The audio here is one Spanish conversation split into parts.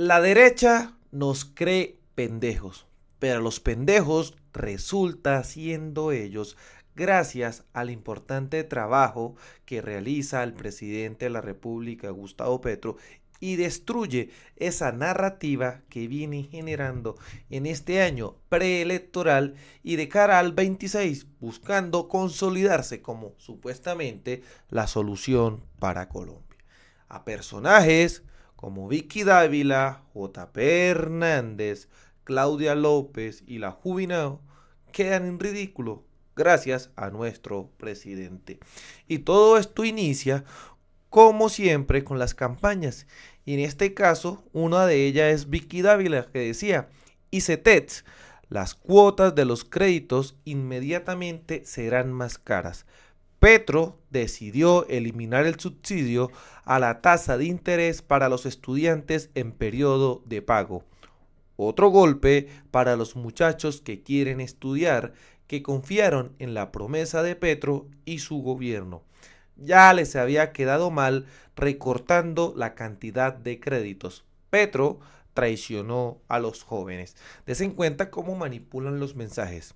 La derecha nos cree pendejos, pero los pendejos resulta siendo ellos gracias al importante trabajo que realiza el presidente de la República, Gustavo Petro, y destruye esa narrativa que viene generando en este año preelectoral y de cara al 26, buscando consolidarse como supuestamente la solución para Colombia. A personajes como Vicky Dávila, J.P. Hernández, Claudia López y la Jubinao quedan en ridículo gracias a nuestro presidente. Y todo esto inicia, como siempre, con las campañas. Y en este caso, una de ellas es Vicky Dávila, que decía, ICETEX, las cuotas de los créditos inmediatamente serán más caras. Petro decidió eliminar el subsidio a la tasa de interés para los estudiantes en periodo de pago. Otro golpe para los muchachos que quieren estudiar, que confiaron en la promesa de Petro y su gobierno. Ya les había quedado mal recortando la cantidad de créditos. Petro traicionó a los jóvenes. Des en cuenta cómo manipulan los mensajes.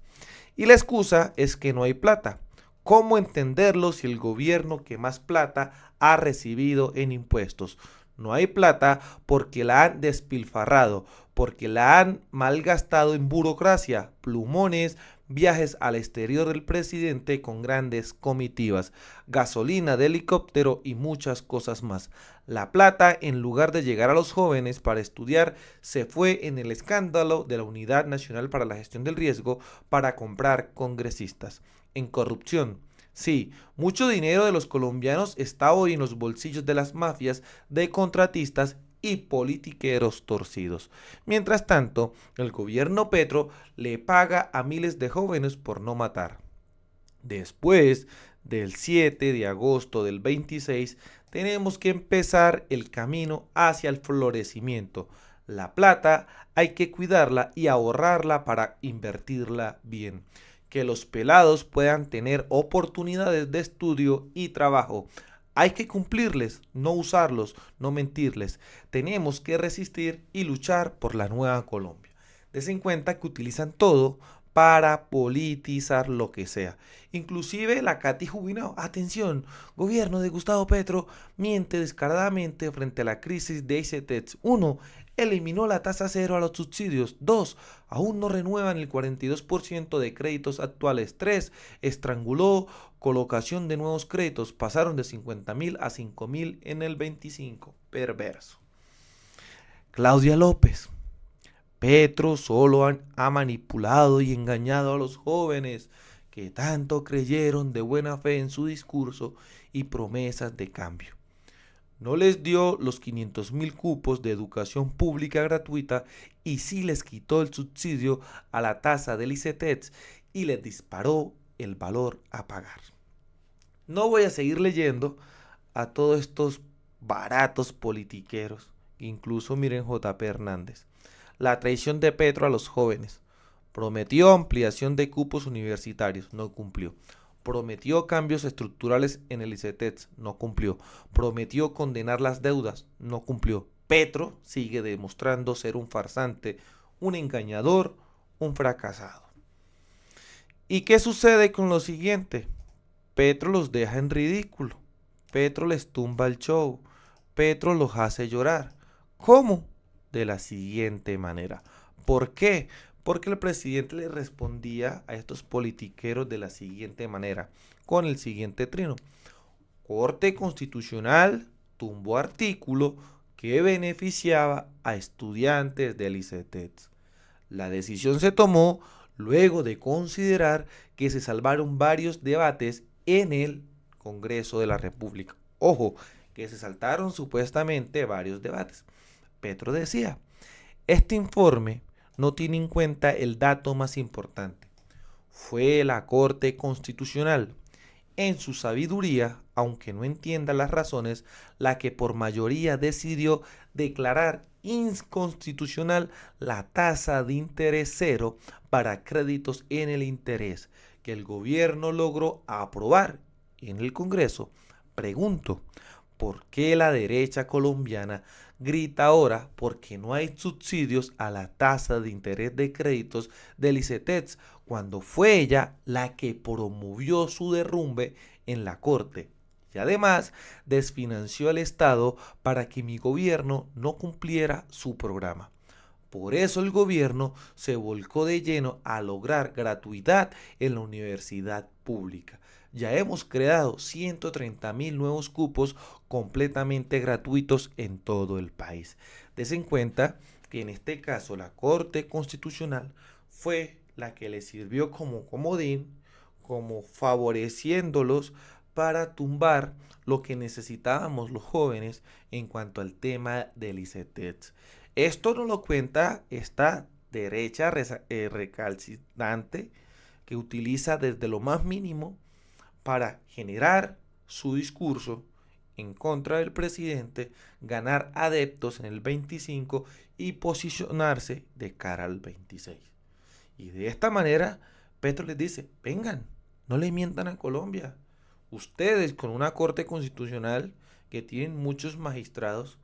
Y la excusa es que no hay plata. ¿Cómo entenderlo si el gobierno que más plata ha recibido en impuestos? No hay plata porque la han despilfarrado, porque la han malgastado en burocracia, plumones, viajes al exterior del presidente con grandes comitivas, gasolina de helicóptero y muchas cosas más. La plata, en lugar de llegar a los jóvenes para estudiar, se fue en el escándalo de la Unidad Nacional para la Gestión del Riesgo para comprar congresistas. En corrupción. Sí, mucho dinero de los colombianos está hoy en los bolsillos de las mafias de contratistas y politiqueros torcidos. Mientras tanto, el gobierno Petro le paga a miles de jóvenes por no matar. Después del 7 de agosto del 26, tenemos que empezar el camino hacia el florecimiento. La plata hay que cuidarla y ahorrarla para invertirla bien. Que los pelados puedan tener oportunidades de estudio y trabajo. Hay que cumplirles, no usarlos, no mentirles. Tenemos que resistir y luchar por la nueva Colombia. Des en cuenta que utilizan todo para politizar lo que sea. Inclusive la Katy Jubinao, atención, gobierno de Gustavo Petro miente descaradamente frente a la crisis de ICETEX. 1. Eliminó la tasa cero a los subsidios. 2. Aún no renuevan el 42% de créditos actuales. 3. Estranguló colocación de nuevos créditos. Pasaron de 50.000 a 5.000 en el 25. Perverso. Claudia López. Petro solo ha manipulado y engañado a los jóvenes que tanto creyeron de buena fe en su discurso y promesas de cambio. No les dio los 500.000 cupos de educación pública gratuita y sí les quitó el subsidio a la tasa del ICETEX y les disparó el valor a pagar. No voy a seguir leyendo a todos estos baratos politiqueros, incluso miren J.P. Hernández. La traición de Petro a los jóvenes. Prometió ampliación de cupos universitarios, no cumplió. Prometió cambios estructurales en el ICETEX, no cumplió. Prometió condenar las deudas, no cumplió. Petro sigue demostrando ser un farsante, un engañador, un fracasado. ¿Y qué sucede con lo siguiente? Petro los deja en ridículo. Petro les tumba el show. Petro los hace llorar. ¿Cómo? De la siguiente manera. ¿Por qué? Porque el presidente le respondía a estos politiqueros de la siguiente manera, con el siguiente trino. Corte Constitucional tumbó artículo que beneficiaba a estudiantes del ICETEX. La decisión se tomó luego de considerar que se salvaron varios debates en el Congreso de la República. Ojo, que se saltaron supuestamente varios debates. Petro decía, este informe no tiene en cuenta el dato más importante. Fue la Corte Constitucional, en su sabiduría, aunque no entienda las razones, la que por mayoría decidió declarar inconstitucional la tasa de interés cero para créditos en el interés que el gobierno logró aprobar en el Congreso. Pregunto, ¿por qué la derecha colombiana grita ahora porque no hay subsidios a la tasa de interés de créditos del ICETEX, cuando fue ella la que promovió su derrumbe en la corte. Y además desfinanció al Estado para que mi gobierno no cumpliera su programa. Por eso el gobierno se volcó de lleno a lograr gratuidad en la universidad pública. Ya hemos creado 130.000 nuevos cupos completamente gratuitos en todo el país. Des en cuenta que en este caso la Corte Constitucional fue la que le sirvió como comodín, como favoreciéndolos para tumbar lo que necesitábamos los jóvenes en cuanto al tema del ICETEX. Esto nos lo cuenta esta derecha recalcitrante que utiliza desde lo más mínimo para generar su discurso en contra del presidente, ganar adeptos en el 25 y posicionarse de cara al 26. Y de esta manera, Petro les dice, vengan, no le mientan a Colombia. Ustedes con una corte constitucional que tienen muchos magistrados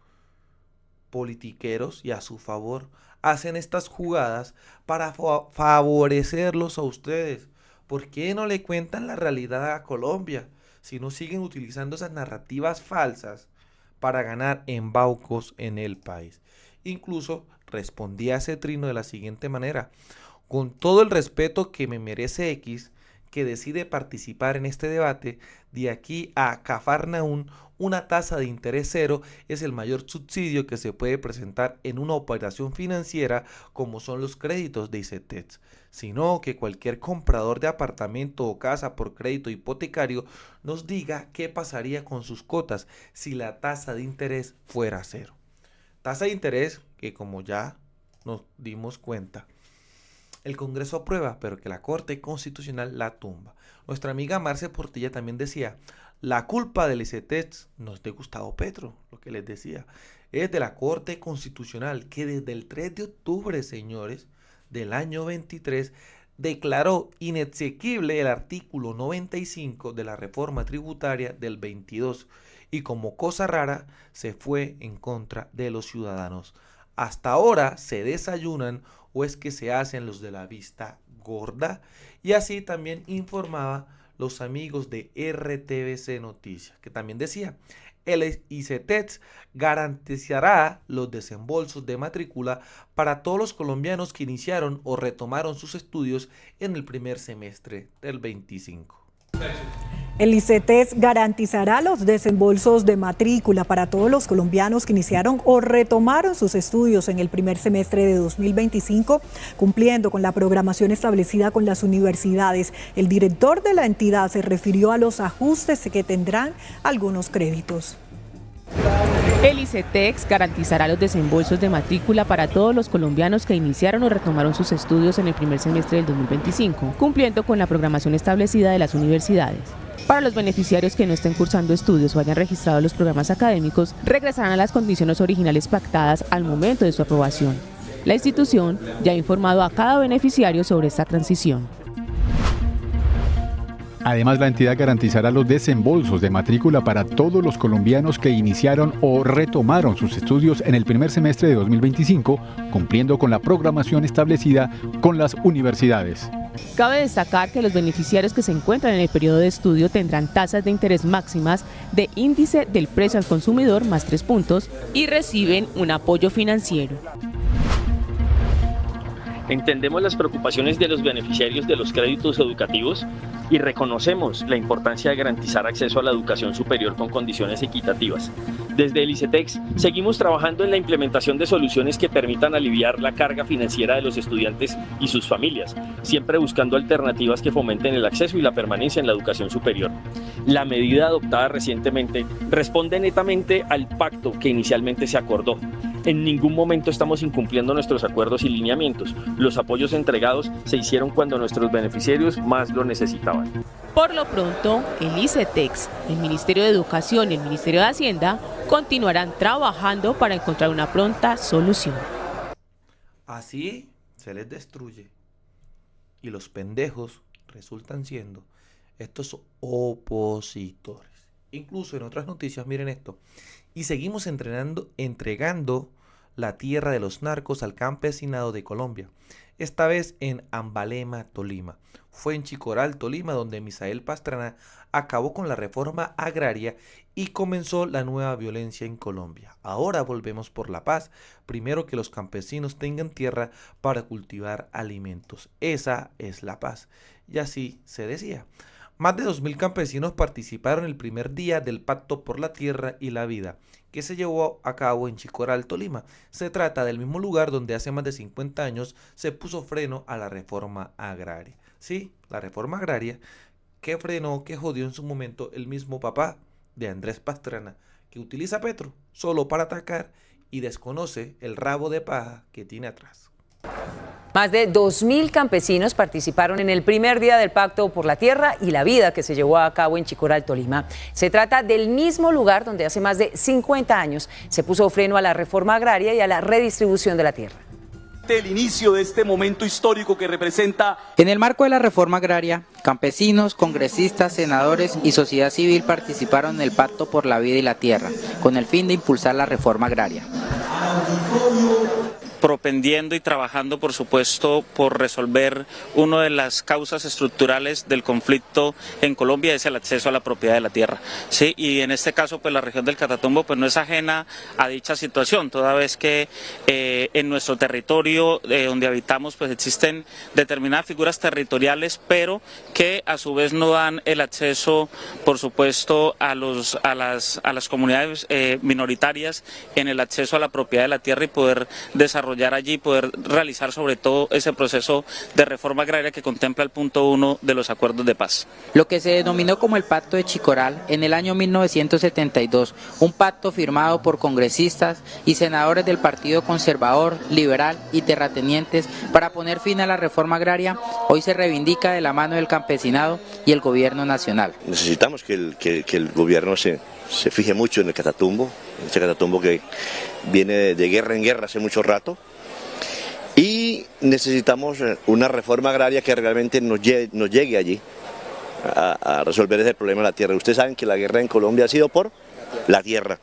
politiqueros y a su favor hacen estas jugadas para favorecerlos a ustedes. ¿Por qué no le cuentan la realidad a Colombia si no siguen utilizando esas narrativas falsas para ganar embaucos en el país? Incluso respondía a ese trino de la siguiente manera: con todo el respeto que me merece X, que decide participar en este debate, de aquí a Cafarnaún, una tasa de interés cero es el mayor subsidio que se puede presentar en una operación financiera como son los créditos de ICETEX, sino que cualquier comprador de apartamento o casa por crédito hipotecario nos diga qué pasaría con sus cotas si la tasa de interés fuera cero. Tasa de interés que, como ya nos dimos cuenta, el Congreso aprueba, pero que la Corte Constitucional la tumba. Nuestra amiga Marce Portilla también decía, la culpa del ICETEX no es de Gustavo Petro, lo que les decía, es de la Corte Constitucional, que desde el 3 de octubre, señores, del año 23, declaró inexequible el artículo 95 de la reforma tributaria del 22 y como cosa rara se fue en contra de los ciudadanos. Hasta ahora se desayunan o es que se hacen los de la vista gorda, y así también informaba los amigos de RTBC Noticias, que también decía, el ICETEX garantizará los desembolsos de matrícula para todos los colombianos que iniciaron o retomaron sus estudios en el primer semestre del 25. El ICETEX garantizará los desembolsos de matrícula para todos los colombianos que iniciaron o retomaron sus estudios en el primer semestre de 2025, cumpliendo con la programación establecida con las universidades. El director de la entidad se refirió a los ajustes que tendrán algunos créditos. El ICETEX garantizará los desembolsos de matrícula para todos los colombianos que iniciaron o retomaron sus estudios en el primer semestre del 2025, cumpliendo con la programación establecida de las universidades. Para los beneficiarios que no estén cursando estudios o hayan registrado los programas académicos, regresarán a las condiciones originales pactadas al momento de su aprobación. La institución ya ha informado a cada beneficiario sobre esta transición. Además, la entidad garantizará los desembolsos de matrícula para todos los colombianos que iniciaron o retomaron sus estudios en el primer semestre de 2025, cumpliendo con la programación establecida con las universidades. Cabe destacar que los beneficiarios que se encuentran en el periodo de estudio tendrán tasas de interés máximas de índice del precio al consumidor más 3 puntos y reciben un apoyo financiero. Entendemos las preocupaciones de los beneficiarios de los créditos educativos y reconocemos la importancia de garantizar acceso a la educación superior con condiciones equitativas. Desde el ICETEX seguimos trabajando en la implementación de soluciones que permitan aliviar la carga financiera de los estudiantes y sus familias, siempre buscando alternativas que fomenten el acceso y la permanencia en la educación superior. La medida adoptada recientemente responde netamente al pacto que inicialmente se acordó. En ningún momento estamos incumpliendo nuestros acuerdos y lineamientos. Los apoyos entregados se hicieron cuando nuestros beneficiarios más lo necesitaban. Por lo pronto, el ICETEX, el Ministerio de Educación y el Ministerio de Hacienda continuarán trabajando para encontrar una pronta solución. Así se les destruye y los pendejos resultan siendo estos opositores. Incluso en otras noticias, miren esto. Y seguimos entregando la tierra de los narcos al campesinado de Colombia. Esta vez en Ambalema, Tolima. Fue en Chicoral, Tolima, donde Misael Pastrana acabó con la reforma agraria y comenzó la nueva violencia en Colombia. Ahora volvemos por la paz. Primero que los campesinos tengan tierra para cultivar alimentos. Esa es la paz. Y así se decía. Más de 2000 campesinos participaron el primer día del Pacto por la Tierra y la Vida, que se llevó a cabo en Chicoral, Tolima. Se trata del mismo lugar donde hace más de 50 años se puso freno a la reforma agraria. Sí, la reforma agraria que frenó, que jodió en su momento el mismo papá de Andrés Pastrana, que utiliza a Petro solo para atacar y desconoce el rabo de paja que tiene atrás. Más de 2000 campesinos participaron en el primer día del Pacto por la Tierra y la Vida que se llevó a cabo en Chicoral, Tolima. Se trata del mismo lugar donde hace más de 50 años se puso freno a la reforma agraria y a la redistribución de la tierra. El inicio de este momento histórico que representa. En el marco de la reforma agraria, campesinos, congresistas, senadores y sociedad civil participaron en el Pacto por la Vida y la Tierra, con el fin de impulsar la reforma agraria. Propendiendo y trabajando, por supuesto, por resolver una de las causas estructurales del conflicto en Colombia, es el acceso a la propiedad de la tierra. Sí, y en este caso, pues la región del Catatumbo pues no es ajena a dicha situación, toda vez que en nuestro territorio donde habitamos pues existen determinadas figuras territoriales, pero que a su vez no dan el acceso, por supuesto, a las comunidades minoritarias en el acceso a la propiedad de la tierra y poder desarrollar allí, poder realizar sobre todo ese proceso de reforma agraria que contempla el punto 1 de los acuerdos de paz. Lo que se denominó como el Pacto de Chicoral en el año 1972, un pacto firmado por congresistas y senadores del Partido Conservador, Liberal y terratenientes para poner fin a la reforma agraria, hoy se reivindica de la mano del campesinado y el gobierno nacional. Necesitamos que el gobierno se fije mucho en el Catatumbo, este Catatumbo que viene de guerra en guerra hace mucho rato, y necesitamos una reforma agraria que realmente nos llegue allí a resolver ese problema de la tierra. Ustedes saben que la guerra en Colombia ha sido por la tierra.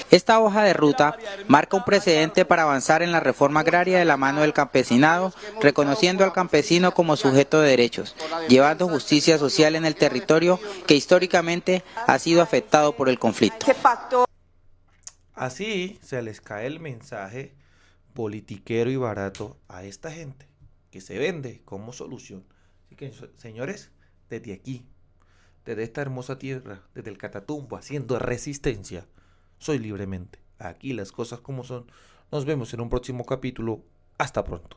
Esta hoja de ruta marca un precedente para avanzar en la reforma agraria de la mano del campesinado, reconociendo al campesino como sujeto de derechos, llevando justicia social en el territorio que históricamente ha sido afectado por el conflicto. Así se les cae el mensaje politiquero y barato a esta gente que se vende como solución. Así que, señores, desde aquí, desde esta hermosa tierra, desde el Catatumbo, haciendo resistencia, soy libremente. Aquí las cosas como son. Nos vemos en un próximo capítulo. Hasta pronto.